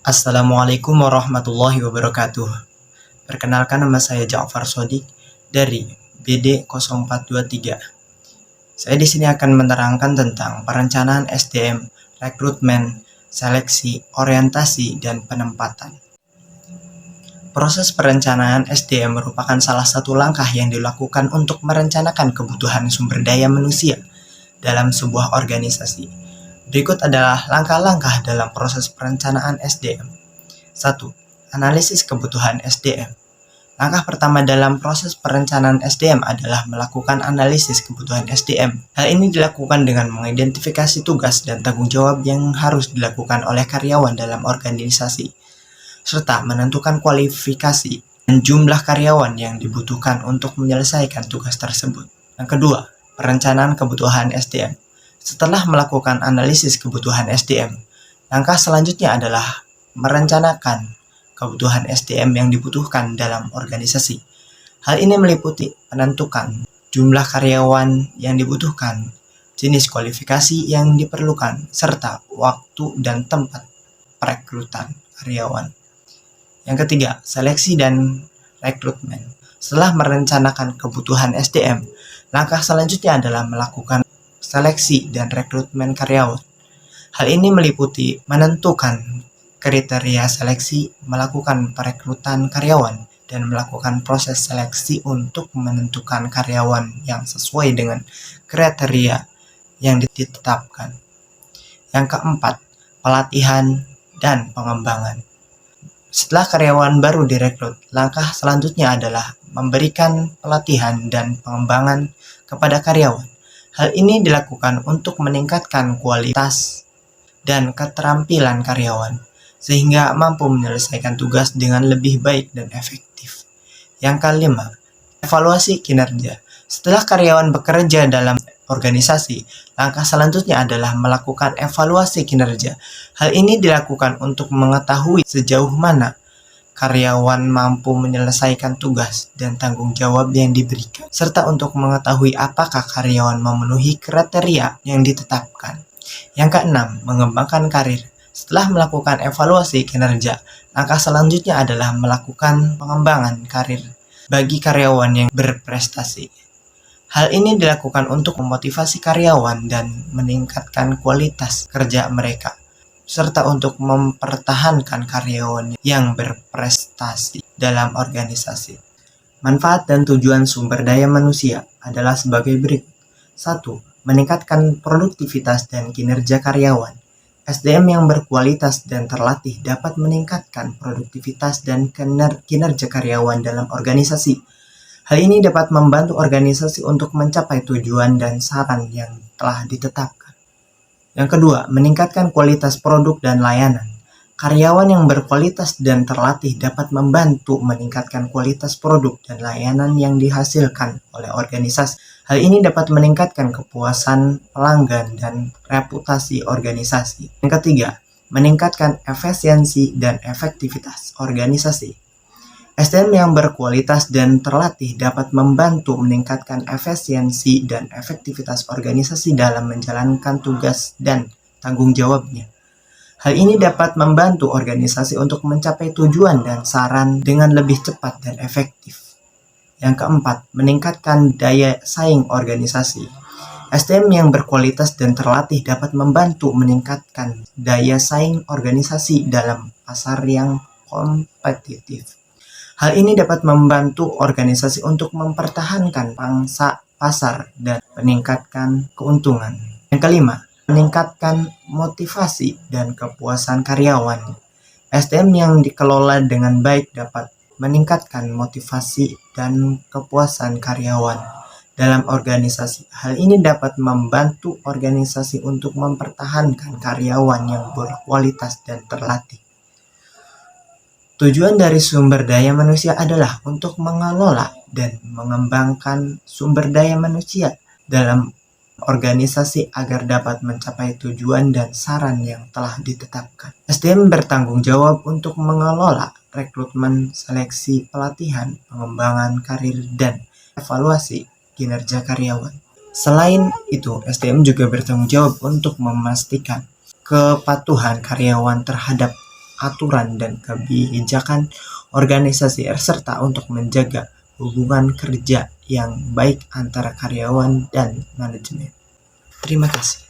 Assalamualaikum warahmatullahi wabarakatuh. Perkenalkan, nama saya Ja'far Shodiq dari BD 0423. Saya di sini akan menerangkan tentang perencanaan SDM, rekrutmen, seleksi, orientasi, dan penempatan. Proses perencanaan SDM merupakan salah satu langkah yang dilakukan untuk merencanakan kebutuhan sumber daya manusia dalam sebuah organisasi. Berikut adalah langkah-langkah dalam proses perencanaan SDM. 1. Analisis kebutuhan SDM. Langkah pertama dalam proses perencanaan SDM adalah melakukan analisis kebutuhan SDM. Hal ini dilakukan dengan mengidentifikasi tugas dan tanggung jawab yang harus dilakukan oleh karyawan dalam organisasi, serta menentukan kualifikasi dan jumlah karyawan yang dibutuhkan untuk menyelesaikan tugas tersebut. Yang kedua, perencanaan kebutuhan SDM. Setelah melakukan analisis kebutuhan SDM, langkah selanjutnya adalah merencanakan kebutuhan SDM yang dibutuhkan dalam organisasi. Hal ini meliputi menentukan jumlah karyawan yang dibutuhkan, jenis kualifikasi yang diperlukan, serta waktu dan tempat perekrutan karyawan. Yang ketiga, seleksi dan rekrutmen. Setelah merencanakan kebutuhan SDM, langkah selanjutnya adalah melakukan seleksi dan rekrutmen karyawan. Hal ini meliputi menentukan kriteria seleksi, melakukan perekrutan karyawan, dan melakukan proses seleksi untuk menentukan karyawan yang sesuai dengan kriteria yang ditetapkan. Yang keempat, pelatihan dan pengembangan. Setelah karyawan baru direkrut, langkah selanjutnya adalah memberikan pelatihan dan pengembangan kepada karyawan. Hal ini dilakukan untuk meningkatkan kualitas dan keterampilan karyawan, sehingga mampu menyelesaikan tugas dengan lebih baik dan efektif. Yang kelima, evaluasi kinerja. Setelah karyawan bekerja dalam organisasi, langkah selanjutnya adalah melakukan evaluasi kinerja. Hal ini dilakukan untuk mengetahui sejauh mana karyawan mampu menyelesaikan tugas dan tanggung jawab yang diberikan, serta untuk mengetahui apakah karyawan memenuhi kriteria yang ditetapkan. Yang keenam, mengembangkan karir. Setelah melakukan evaluasi kinerja, langkah selanjutnya adalah melakukan pengembangan karir bagi karyawan yang berprestasi. Hal ini dilakukan untuk memotivasi karyawan dan meningkatkan kualitas kerja mereka, serta untuk mempertahankan karyawan yang berprestasi dalam organisasi. Manfaat dan tujuan sumber daya manusia adalah sebagai berikut. 1. Meningkatkan produktivitas dan kinerja karyawan. SDM yang berkualitas dan terlatih dapat meningkatkan produktivitas dan kinerja karyawan dalam organisasi. Hal ini dapat membantu organisasi untuk mencapai tujuan dan sasaran yang telah ditetapkan. Yang kedua, meningkatkan kualitas produk dan layanan. Karyawan yang berkualitas dan terlatih dapat membantu meningkatkan kualitas produk dan layanan yang dihasilkan oleh organisasi. Hal ini dapat meningkatkan kepuasan pelanggan dan reputasi organisasi. Yang ketiga, meningkatkan efisiensi dan efektivitas organisasi. SDM yang berkualitas dan terlatih dapat membantu meningkatkan efisiensi dan efektivitas organisasi dalam menjalankan tugas dan tanggung jawabnya. Hal ini dapat membantu organisasi untuk mencapai tujuan dan sasaran dengan lebih cepat dan efektif. Yang keempat, meningkatkan daya saing organisasi. SDM yang berkualitas dan terlatih dapat membantu meningkatkan daya saing organisasi dalam pasar yang kompetitif. Hal ini dapat membantu organisasi untuk mempertahankan pangsa pasar dan meningkatkan keuntungan. Yang kelima, meningkatkan motivasi dan kepuasan karyawan. SDM yang dikelola dengan baik dapat meningkatkan motivasi dan kepuasan karyawan dalam organisasi. Hal ini dapat membantu organisasi untuk mempertahankan karyawan yang berkualitas dan terlatih. Tujuan dari sumber daya manusia adalah untuk mengelola dan mengembangkan sumber daya manusia dalam organisasi agar dapat mencapai tujuan dan sasaran yang telah ditetapkan. SDM bertanggung jawab untuk mengelola rekrutmen, seleksi, pelatihan, pengembangan karir, dan evaluasi kinerja karyawan. Selain itu, SDM juga bertanggung jawab untuk memastikan kepatuhan karyawan terhadap aturan dan kebijakan organisasi serta untuk menjaga hubungan kerja yang baik antara karyawan dan manajemen. Terima kasih.